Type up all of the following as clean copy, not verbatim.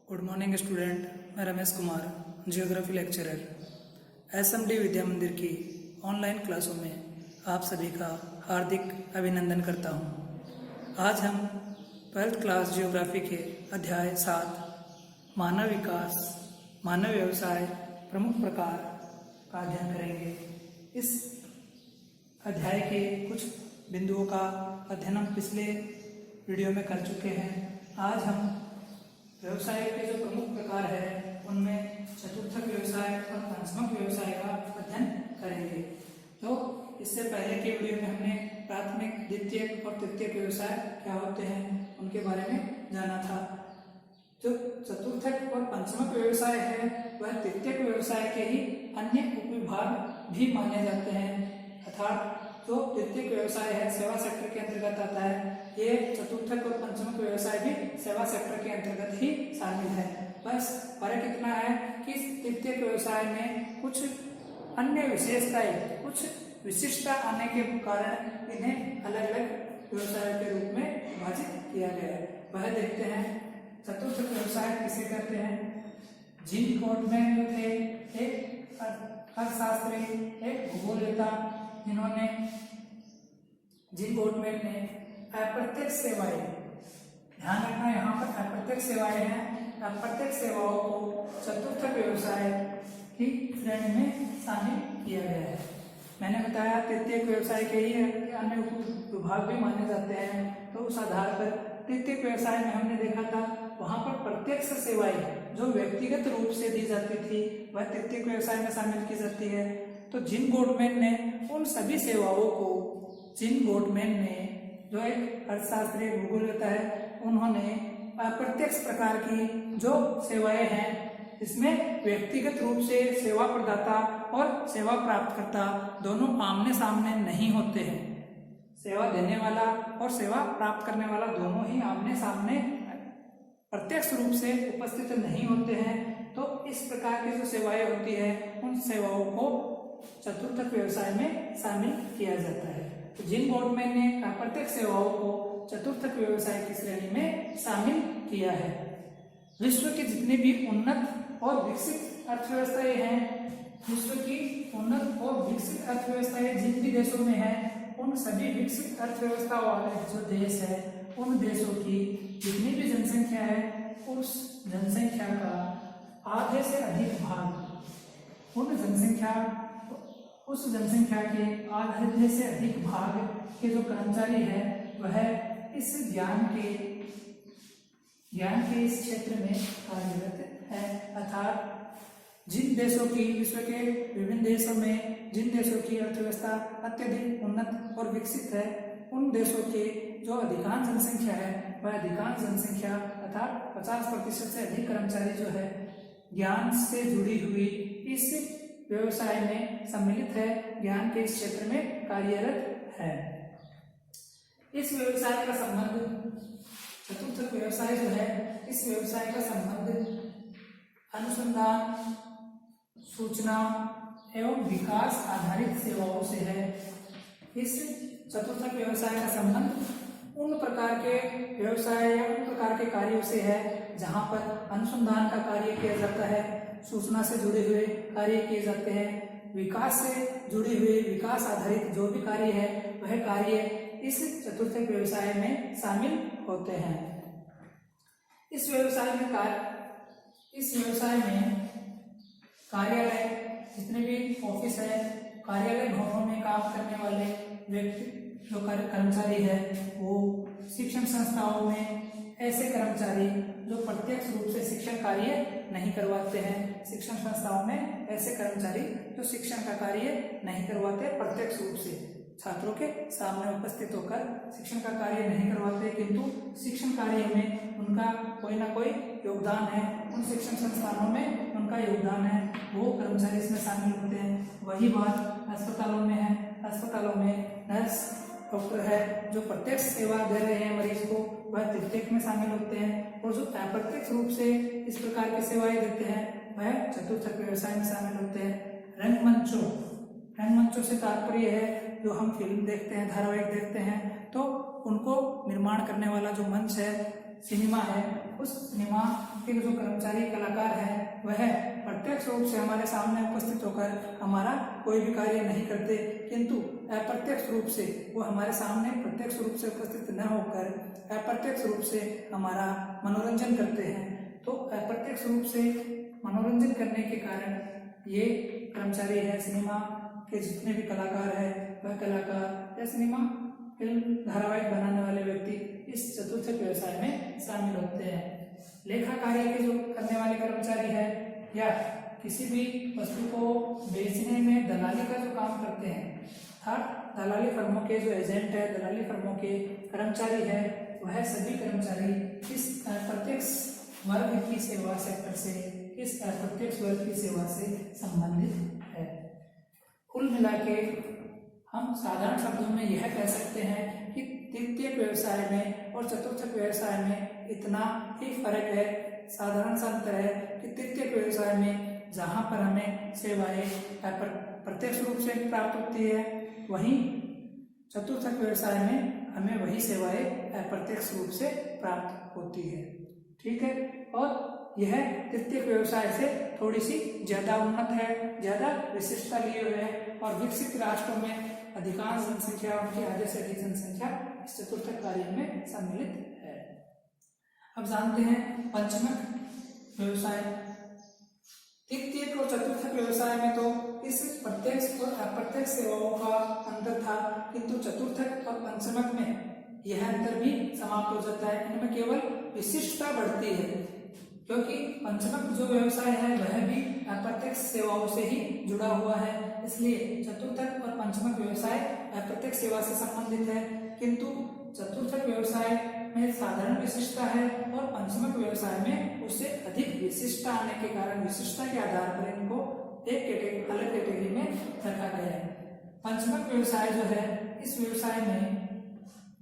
Good morning student. मैं Ramesh Kumar, geography lecturer, SMD Vidya Mandir की online क्लासों में आप सभी का हार्दिक अभिनंदन करता हूं। आज हम 12th क्लास जियोग्राफी के अध्याय 7 मानव विकास, मानव व्यवसाय, प्रमुख प्रकार का अध्ययन करेंगे। इस अध्याय के कुछ बिंदुओं का अध्ययन हम पिछले वीडियो में कर चुके हैं। आज हम व्यवसाय के जो प्रमुख प्रकार है उनमें चतुर्थक व्यवसाय और पंचमक व्यवसाय का अध्ययन करेंगे। तो इससे पहले के वीडियो में हमने प्राथमिक, द्वितीयक और तृतीयक व्यवसाय क्या होते हैं उनके बारे में जाना था। जो चतुर्थक और पंचमक व्यवसाय है वह तृतीयक व्यवसाय के ही अन्य उपविभाग भी माने जाते हैं, अर्थात जो तृतीयक व्यवसाय है सेवा सेक्टर के अंतर्गत आता है। ये चतुर्थक और पंचमक व्यवसाय भी सेवा सेक्टर के अंतर्गत ही शामिल है। बस फर्क इतना है कि तृतीयक व्यवसाय में कुछ अन्य विशेषताएं, कुछ विशिष्टता आने के कारण इन्हें अलग अलग व्यवसाय के रूप में विभाजित किया गया है। वह देखते हैं। चतुर्थक व्यवसाय किसे कहते हैं? जिन कोटमैन जो थे एक अर्थशास्त्री, एक भूगोलवेत्ता, जिन्होंने जिन गोटमैन ने अप्रत्यक्ष सेवाएं, ध्यान रखना यहाँ पर अप्रत्यक्ष सेवाएं हैं, अप्रत्यक्ष सेवाओं को चतुर्थक व्यवसाय की श्रेणी में शामिल किया गया है। मैंने बताया तृतीयक व्यवसाय के ही अन्य विभाग भी माने जाते हैं। तो उस आधार पर तृतीयक व्यवसाय में हमने देखा था वहां पर प्रत्यक्ष सेवाएं जो व्यक्तिगत रूप से दी जाती थी वह तृतीयक व्यवसाय में शामिल की जाती है। तो जिन गोटमैन ने उन सभी सेवाओं को, जिन गोटमैन ने जो एक अर्थशास्त्री भूगोलवेत्ता है, उन्होंने अप्रत्यक्ष प्रकार की जो सेवाएं हैं इसमें व्यक्तिगत रूप से सेवा प्रदाता और सेवा प्राप्तकर्ता दोनों आमने सामने नहीं होते हैं। सेवा देने वाला और सेवा प्राप्त करने वाला दोनों ही आमने सामने प्रत्यक्ष रूप से उपस्थित नहीं होते हैं। तो इस प्रकार की जो सेवाएं होती है उन सेवाओं को चतुर्थक व्यवसाय में शामिल किया जाता है। तो जिन गोटमैन ने अप्रत्यक्ष सेवाओं को चतुर्थक व्यवसाय की श्रेणी में शामिल किया है। विश्व के जितने भी उन्नत और विकसित अर्थव्यवस्थाएं हैं, विश्व की उन्नत और विकसित अर्थव्यवस्थाएं जिन भी देशों में है, उन सभी विकसित अर्थव्यवस्था वाले जो देश है उन देशों की जितनी भी जनसंख्या है उस जनसंख्या का आधे से अधिक भाग, उस जनसंख्या के आधे से अधिक भाग के जो कर्मचारी है वह इस ज्ञान के इस क्षेत्र में कार्यरत है। अर्थात जिन देशों की, विश्व के विभिन्न देशों में जिन देशों की अर्थव्यवस्था अत्यधिक उन्नत और विकसित है, उन देशों के जो अधिकांश जनसंख्या है वह अधिकांश जनसंख्या अर्थात 50% से अधिक कर्मचारी जो है ज्ञान से जुड़ी हुई इस व्यवसाय में सम्मिलित है, ज्ञान के इस क्षेत्र में कार्यरत है। इस व्यवसाय का संबंध, चतुर्थक व्यवसाय जो है, इस व्यवसाय का संबंध अनुसंधान, सूचना एवं विकास आधारित सेवाओं से है। इस चतुर्थक व्यवसाय का संबंध उन प्रकार के व्यवसाय या उन प्रकार के कार्यों से है जहां पर अनुसंधान का कार्य किया जाता है, सूचना से जुड़े हुए कार्य किए जाते हैं, विकास से जुड़े हुए, विकास आधारित जो भी कार्य है वह कार्य इस चतुर्थक व्यवसाय में शामिल होते हैं। इस व्यवसाय में कार्यालय, जितने भी ऑफिस है, कार्यालय भवनों में काम करने वाले व्यक्ति जो कर्मचारी है, वो शिक्षण संस्थाओं में ऐसे कर्मचारी जो प्रत्यक्ष रूप से शिक्षण कार्य नहीं करवाते हैं, शिक्षण संस्थाओं में ऐसे कर्मचारी जो शिक्षण का कार्य नहीं करवाते, प्रत्यक्ष रूप से छात्रों के सामने उपस्थित होकर शिक्षण का कार्य नहीं करवाते, किंतु शिक्षण कार्य में उनका कोई ना कोई योगदान है, उन शिक्षण संस्थानों में उनका योगदान है, वो कर्मचारी इसमें शामिल होते हैं। वही बात अस्पतालों में है। अस्पतालों में नर्स, डॉक्टर है जो प्रत्यक्ष सेवा दे रहे हैं मरीज को, वह तृतीयक में शामिल होते हैं। और जो अप्रत्यक्ष रूप से इस प्रकार की सेवाएं देते हैं वह चतुर्थक व्यवसाय में शामिल होते हैं। रंगमंचों से तात्पर्य है जो हम फिल्म देखते हैं, धारावाहिक देखते हैं, तो उनको निर्माण करने वाला जो मंच है सिनेमा है, उस सिनेमा के जो कर्मचारी कलाकार है वह प्रत्यक्ष रूप से हमारे सामने उपस्थित होकर हमारा कोई भी कार्य नहीं करते, किंतु अप्रत्यक्ष रूप से वो हमारे सामने प्रत्यक्ष रूप से उपस्थित न होकर अप्रत्यक्ष रूप से हमारा मनोरंजन करते हैं। तो अप्रत्यक्ष रूप से मनोरंजन करने के कारण ये कर्मचारी है, सिनेमा के जितने भी कलाकार है वह कलाकार या सिनेमा फिल्म धारावाहिक बनाने वाले व्यक्ति इस चतुर्थ व्यवसाय में शामिल होते हैं। लेखा कार्य के जो करने वाले कर्मचारी है या किसी भी वस्तु को बेचने में दलाली का जो काम करते हैं, अर्थात दलाली फर्मों के जो एजेंट है, दलाली फर्मों के कर्मचारी है, वह सभी कर्मचारी इस अप्रत्यक्ष वर्ग की सेवा सेक्टर से, इस अप्रत्यक्ष वर्ग की सेवा से संबंधित है। कुल मिला के हम साधारण शब्दों में यह कह सकते हैं कि तृतीयक व्यवसाय में और चतुर्थक व्यवसाय में इतना ही फर्क है, साधारण सा अंतर है कि तृतीयक व्यवसाय में जहाँ पर हमें सेवाएं प्रत्यक्ष रूप से प्राप्त होती है, वहीं चतुर्थक व्यवसाय में हमें वही सेवाएं अप्रत्यक्ष रूप से प्राप्त होती है। ठीक है, और यह तृतीयक व्यवसाय से थोड़ी सी ज्यादा उन्नत है, ज्यादा विशिष्टता लिए हुए है, और विकसित राष्ट्रों में अधिकांश जनसंख्या, उनकी आधे से अधिक जनसंख्या इस चतुर्थक कार्य में सम्मिलित है। अब जानते हैं पंचमक व्यवसाय। तृतीयक और चतुर्थक व्यवसाय में तो इस प्रत्यक्ष और अप्रत्यक्ष सेवाओं का अंतर था, किंतु चतुर्थक और पंचमक में यह अंतर भी समाप्त हो जाता है। इनमें केवल विशिष्टता बढ़ती है, क्योंकि पंचमक जो व्यवसाय है वह भी अप्रत्यक्ष सेवाओं से ही जुड़ा हुआ है, इसलिए चतुर्थक और पंचमक व्यवसाय अप्रत्यक्ष सेवा से संबंधित है, किंतु चतुर्थक व्यवसाय में साधारण विशिष्टता है और पंचमक व्यवसाय में उससे अधिक विशिष्टता आने के कारण विशिष्टता के आधार पर इनको एक अलग कैटेगरी में रखा गया है। पंचमक व्यवसाय जो है, इस व्यवसाय में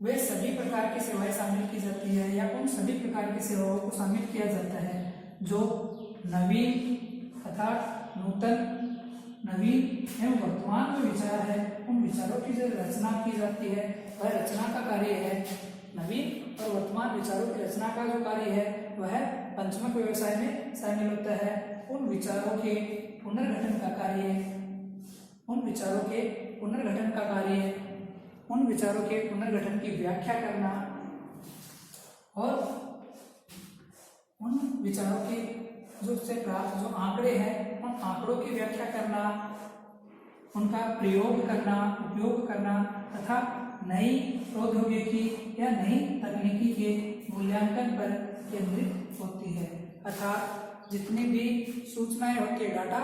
वे सभी प्रकार की सेवाएं शामिल की जाती है या उन सभी प्रकार की सेवाओं को शामिल किया जाता है जो नवीन अर्थात नूतन, नवीन एवं वर्तमान में विचार है, उन विचारों की जो रचना की जाती है वह रचना का कार्य है। नवीन और वर्तमान विचारों की रचना का जो कार्य है वह पंचमक व्यवसाय में शामिल होता है। उन विचारों के पुनर्गठन का कार्य, उन विचारों के पुनर्गठन का कार्य, उन विचारों के पुनर्गठन की व्याख्या करना और उन विचारों के जो से प्राप्त जो आंकड़े हैं उन आंकड़ों की व्याख्या करना, उनका प्रयोग करना, उपयोग करना तथा नई प्रौद्योगिकी या नई तकनीकी के मूल्यांकन पर केंद्रित होती है। अर्थात जितनी भी सूचनाएं होती है, डाटा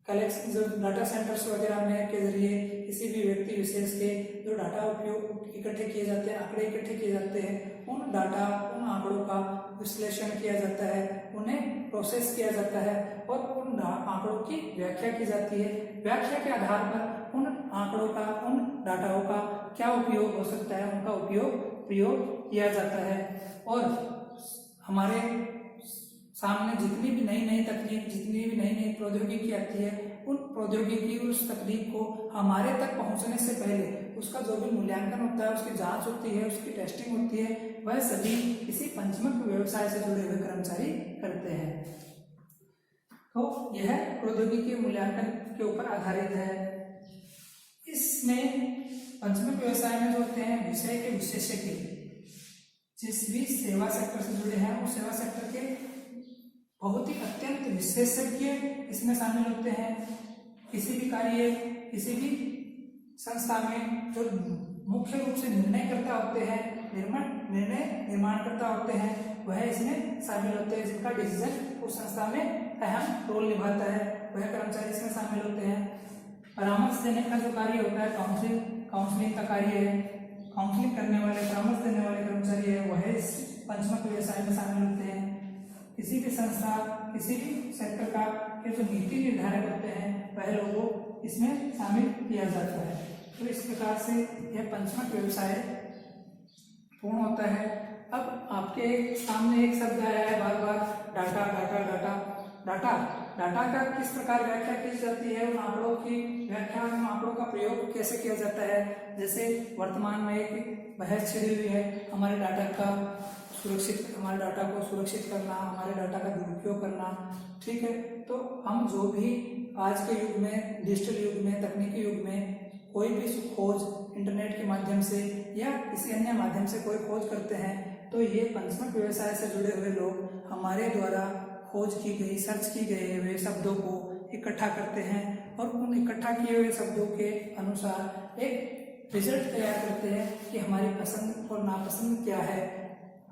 कलेक्शन, जो डाटा सेंटर्स वगैरह में के जरिए किसी भी व्यक्ति विशेष के जो डाटा उपयोग इकट्ठे किए जाते हैं, आंकड़े इकट्ठे किए जाते हैं, उन डाटा, उन आंकड़ों का विश्लेषण किया जाता है, उन्हें प्रोसेस किया जाता है और उन आंकड़ों की व्याख्या की जाती है। व्याख्या के आधार पर उन आंकड़ों का, उन डाटाओं का क्या उपयोग हो सकता है, उनका प्रयोग किया जाता है और हमारे सामने जितनी भी नई तकनीक, जितनी भी नई प्रौद्योगिकी आती है, उन प्रौद्योगिकी, उस तकनीक को हमारे तक पहुंचने से पहले उसका जो भी मूल्यांकन होता है, उसकी जांच होती है, उसकी टेस्टिंग होती है, वह सभी इसी पंचमक व्यवसाय से जुड़े हुए कर्मचारी करते हैं। तो यह प्रौद्योगिकी मूल्यांकन के ऊपर आधारित है। इसमें पंचमक व्यवसाय में जो होते हैं विषय के विशेषज्ञ, जिस भी सेवा सेक्टर से जुड़े हैं उस सेवा सेक्टर के बहुत ही अत्यंत विशेषज्ञ इसमें शामिल होते हैं। किसी भी कार्य, किसी भी संस्था में जो मुख्य रूप से निर्णयकर्ता होते हैं, निर्माणकर्ता होते हैं, वह इसमें शामिल होते हैं। जिनका डिसीजन उस संस्था में अहम रोल निभाता है, वह कर्मचारी इसमें शामिल होते हैं। परामर्श देने का जो कार्य होता है, काउंसलिंग का कार्य है, काउंसलिंग करने वाले, परामर्श देने वाले कर्मचारी है, वह इस पंचमक व्यवसाय में शामिल होते हैं। किसी भी संस्था, किसी भी सेक्टर का के जो नीति निर्धारक होते हैं, वह लोगों इसमें शामिल किया जाता है। तो इस प्रकार से यह पंचमक व्यवसाय पूर्ण होता है। अब आपके सामने एक शब्द आया है बार बार, data data data data data का किस प्रकार व्याख्या की जाती है, उन आंकड़ों की व्याख्या, उन आंकड़ों का प्रयोग कैसे किया जाता है। जैसे वर्तमान में एक बहस छिड़ी हुई है हमारे डाटा का हमारे डाटा को सुरक्षित करना, हमारे डाटा का दुरुपयोग करना। ठीक है, तो हम जो भी आज के युग में, डिजिटल युग में, तकनीकी युग में कोई भी खोज इंटरनेट के माध्यम से या किसी अन्य माध्यम से कोई खोज करते हैं, तो ये पंचमक व्यवसाय से जुड़े हुए लोग हमारे द्वारा खोज की गई, सर्च की गए हुए शब्दों को इकट्ठा करते हैं और उन इकट्ठा किए हुए शब्दों के अनुसार एक रिजल्ट तैयार करते हैं कि हमारी पसंद और नापसंद क्या है।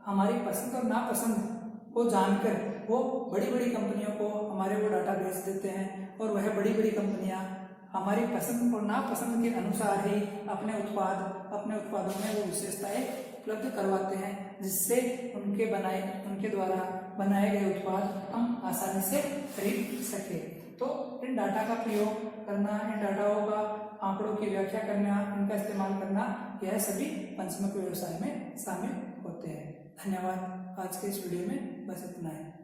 हमारी पसंद और नापसंद को जानकर वो बड़ी बड़ी कंपनियों को हमारे वो डाटा बेच देते हैं और वह बड़ी बड़ी कंपनियां हमारी पसंद और नापसंद के अनुसार ही अपने उत्पादों में वो विशेषताएं उपलब्ध करवाते हैं, जिससे उनके द्वारा बनाए गए उत्पाद हम आसानी से खरीद सके। तो इन डाटा का प्रयोग करना, इन डाटाओं का आंकड़ों की व्याख्या करना, इनका इस्तेमाल करना, यह सभी पंचमक व्यवसाय में शामिल होते हैं। धन्यवाद। आज के इस वीडियो में बस इतना है।